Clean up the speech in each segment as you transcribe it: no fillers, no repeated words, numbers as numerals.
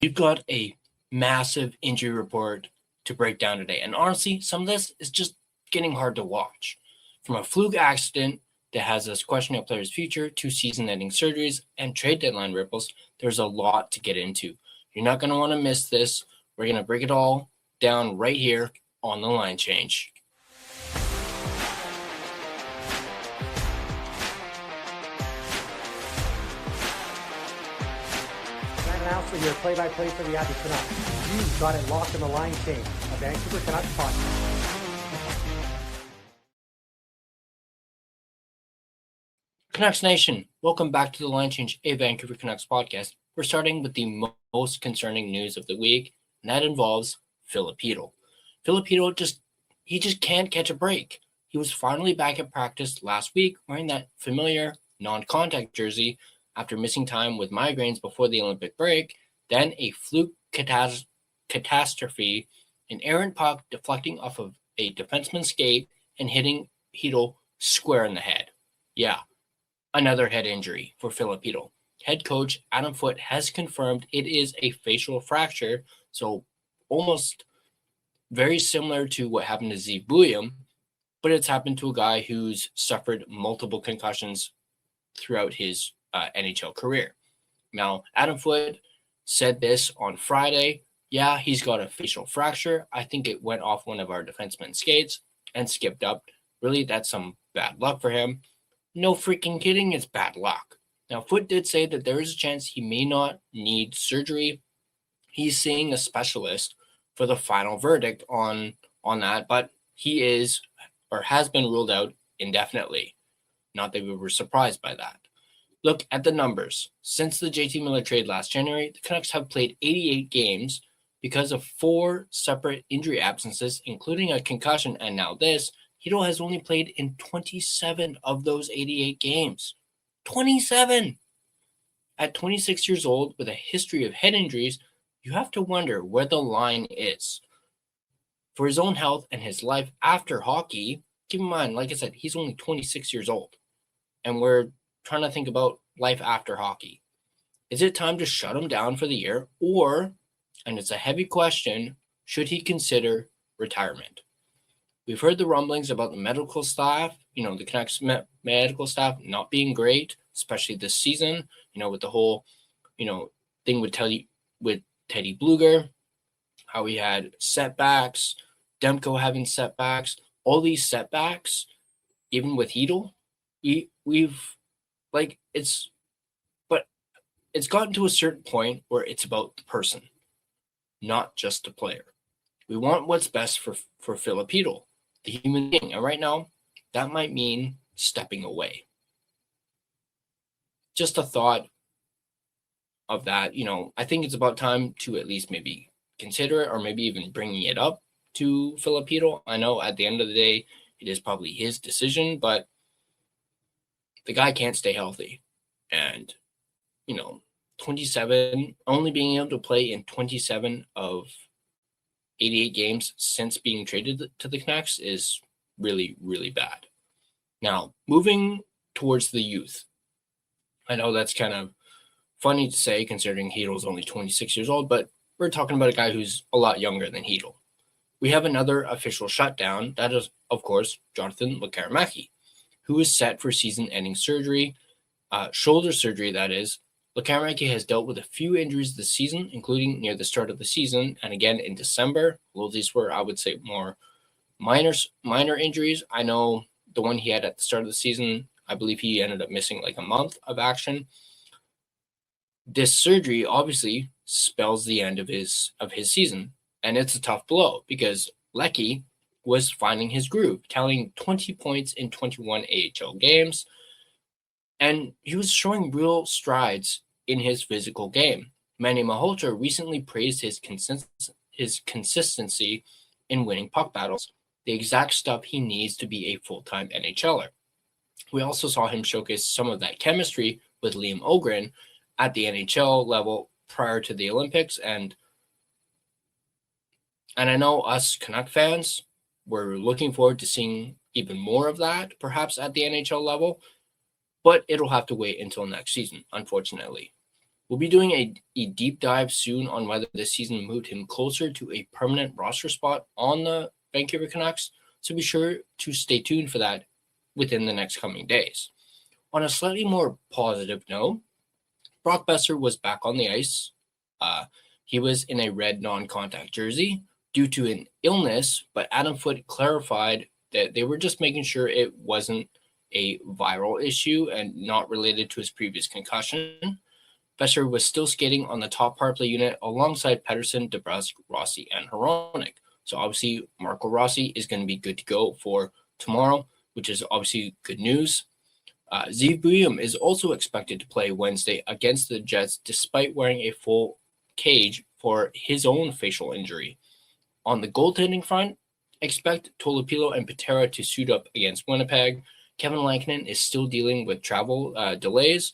We've got a massive injury report to break down today. And honestly, some of this is just getting hard to watch. From a fluke accident that has us questioning a player's future to season-ending surgeries and trade deadline ripples, there's a lot to get into. You're not going to want to miss this. We're going to break it all down right here on the line change. Announcer here, play-by-play for the Edmonton Canucks. You've got it locked in the line change. A Vancouver Canucks podcast. Canucks Nation, welcome back to the Line Change, a Vancouver Canucks podcast. We're starting with the most concerning news of the week, and that involves Chytil. Chytil just can't catch a break. He was finally back at practice last week wearing that familiar non-contact jersey after missing time with migraines before the Olympic break, then a fluke catastrophe, an errant puck deflecting off of a defenseman's skate and hitting Chytil square in the head. Yeah, another head injury for Chytil. Head coach Adam Foote has confirmed it is a facial fracture, so almost very similar to what happened to Zeev Buium, but it's happened to a guy who's suffered multiple concussions throughout his NHL career. Now, Adam Foote said this on Friday. Yeah, he's got a facial fracture. I think it went off one of our defensemen's skates and skipped up. Really, that's some bad luck for him. No freaking kidding, it's bad luck. Now, Foote did say that there is a chance he may not need surgery. He's seeing a specialist for the final verdict on that, but he is or has been ruled out indefinitely. Not that we were surprised by that. Look at the numbers. Since the JT Miller trade last January, the Canucks have played 88 games because of 4 separate injury absences, including a concussion, and now this. Chytil has only played in 27 of those 88 games. 27! At 26 years old, with a history of head injuries, you have to wonder where the line is. For his own health and his life after hockey, keep in mind, like I said, he's only 26 years old. And we're trying to think about life after hockey. Is it time to shut him down for the year? Or, and it's a heavy question, should he consider retirement? We've heard the rumblings about the medical staff, the Canucks medical staff not being great, especially this season, with the whole, thing with Teddy Bluger, how he had setbacks, Demko having setbacks, all these setbacks, even with Chytil, it's gotten to a certain point where it's about the person, not just the player. We want what's best for Chytil, the human being. And right now, that might mean stepping away. Just a thought of that. I think it's about time to at least maybe consider it or maybe even bringing it up to Chytil. I know at the end of the day, it is probably his decision, but the guy can't stay healthy. And, 27, only being able to play in 27 of 88 games since being traded to the Canucks is really, really bad. Now, moving towards the youth. I know that's kind of funny to say considering Chytil's only 26 years old, but we're talking about a guy who's a lot younger than Chytil. We have another official shutdown. That is, of course, Jonathan Lekkerimaki, who is set for season-ending surgery, shoulder surgery, that is. Lekkerimaki has dealt with a few injuries this season, including near the start of the season and again in December. Well, these were, I would say, more minor injuries. I know the one he had at the start of the season, I believe he ended up missing like a month of action. This surgery obviously spells the end of his season, and it's a tough blow because Lecky was finding his groove, tallying 20 points in 21 AHL games, and he was showing real strides in his physical game. Manny Malhotra recently praised his consistency in winning puck battles, the exact stuff he needs to be a full-time NHLer. We also saw him showcase some of that chemistry with Liam Ogren at the NHL level prior to the Olympics, and I know us Canuck fans, we're looking forward to seeing even more of that, perhaps at the NHL level, but it'll have to wait until next season, unfortunately. We'll be doing a deep dive soon on whether this season moved him closer to a permanent roster spot on the Vancouver Canucks, so be sure to stay tuned for that within the next coming days. On a slightly more positive note, Brock Boeser was back on the ice. He was in a red non-contact jersey due to an illness, but Adam Foote clarified that they were just making sure it wasn't a viral issue and not related to his previous concussion. Boeser was still skating on the top part of the unit alongside Pettersson, DeBrusk, Rossi, and Hronek. So obviously, Marco Rossi is going to be good to go for tomorrow, which is obviously good news. Zeev Buium is also expected to play Wednesday against the Jets despite wearing a full cage for his own facial injury. On the goaltending front, expect Tolopilo and Patera to suit up against Winnipeg. Kevin Lankinen is still dealing with travel delays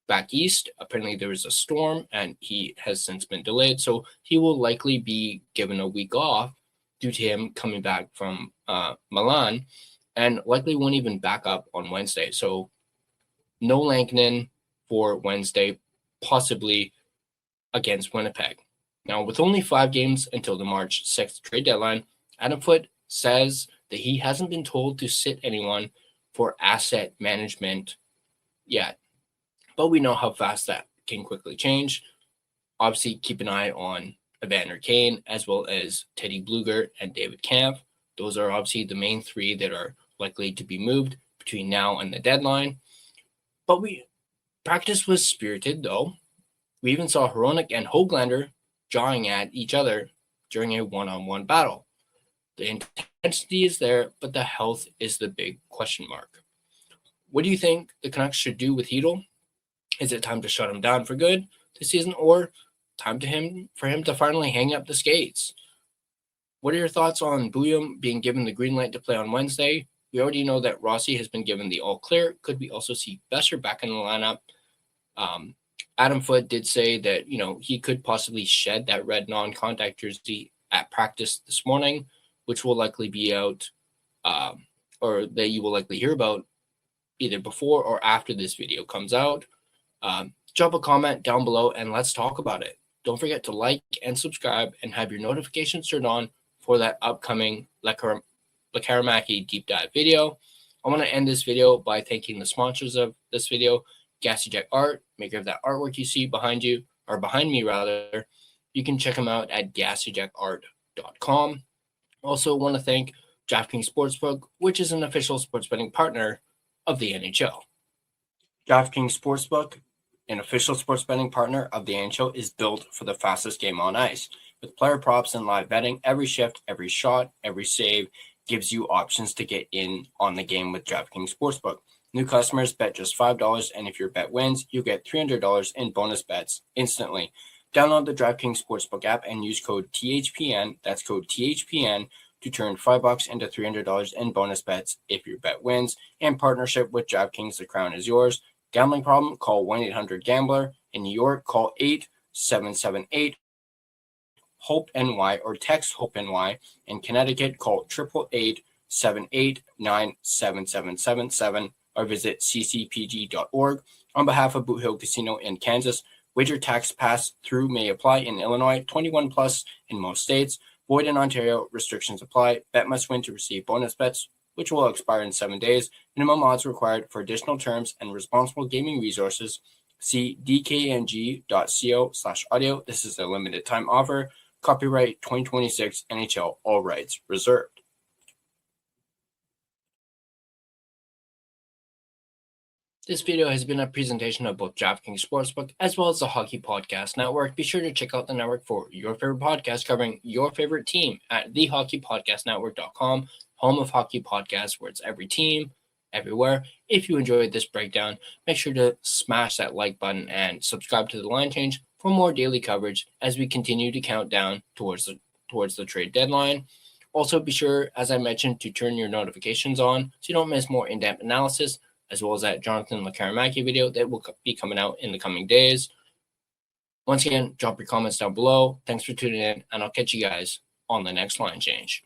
back east. Apparently there was a storm and he has since been delayed, so he will likely be given a week off due to him coming back from Milan, and likely won't even back up on Wednesday. So no Lankinen for Wednesday, possibly against Winnipeg. Now, with only 5 games until the March 6th trade deadline, Adam Foote says that he hasn't been told to sit anyone for asset management yet. But we know how fast that can quickly change. Obviously, keep an eye on Evander Kane as well as Teddy Blueger and David Kampf. Those are obviously the main 3 that are likely to be moved between now and the deadline. But practice was spirited, though. We even saw Hronek and Höglander jawing at each other during a one-on-one battle. The intensity is there, but the health is the big question mark. What do you think the Canucks should do with Chytil? Is it time to shut him down for good this season, or time for him to finally hang up the skates? What are your thoughts on Buium being given the green light to play on Wednesday? We already know that Rossi has been given the all clear. Could we also see Boeser back in the lineup? Adam Foote did say that, he could possibly shed that red non-contact jersey at practice this morning, which will likely be out, or that you will likely hear about either before or after this video comes out. Drop a comment down below and let's talk about it. Don't forget to like and subscribe and have your notifications turned on for that upcoming Lekaramaki deep dive video. I want to end this video by thanking the sponsors of this video, Gassy Jack Art, maker of that artwork you see behind me. You can check them out at gassyjackart.com. Also want to thank DraftKings Sportsbook, which is an official sports betting partner of the NHL. DraftKings Sportsbook, an official sports betting partner of the NHL, is built for the fastest game on ice. With player props and live betting, every shift, every shot, every save gives you options to get in on the game with DraftKings Sportsbook. New customers bet just $5, and if your bet wins, you get $300 in bonus bets instantly. Download the DraftKings Sportsbook app and use code THPN, that's code THPN, to turn $5 into $300 in bonus bets if your bet wins. In partnership with DraftKings, the crown is yours. Gambling problem? Call 1-800-GAMBLER. In New York, call 877-8-HOPE-NY or text HOPE-NY. In Connecticut, call 888-789-7777 or visit ccpg.org. On behalf of Boot Hill Casino in Kansas, wager tax pass-through may apply in Illinois, 21 plus in most states. Void in Ontario, restrictions apply. Bet must win to receive bonus bets, which will expire in 7 days. Minimum odds required. For additional terms and responsible gaming resources, see dkng.co/audio. This is a limited time offer. Copyright 2026 NHL, all rights reserved. This video has been a presentation of both DraftKings Sportsbook as well as the Hockey Podcast Network. Be sure to check out the network for your favorite podcast covering your favorite team at thehockeypodcastnetwork.com, home of hockey podcasts where it's every team, everywhere. If you enjoyed this breakdown, make sure to smash that like button and subscribe to The Line Change for more daily coverage as we continue to count down towards the trade deadline. Also, be sure, as I mentioned, to turn your notifications on so you don't miss more in-depth analysis, as well as that Jonathan Lekaramaki video that will be coming out in the coming days. Once again, drop your comments down below. Thanks for tuning in, and I'll catch you guys on the next Line Change.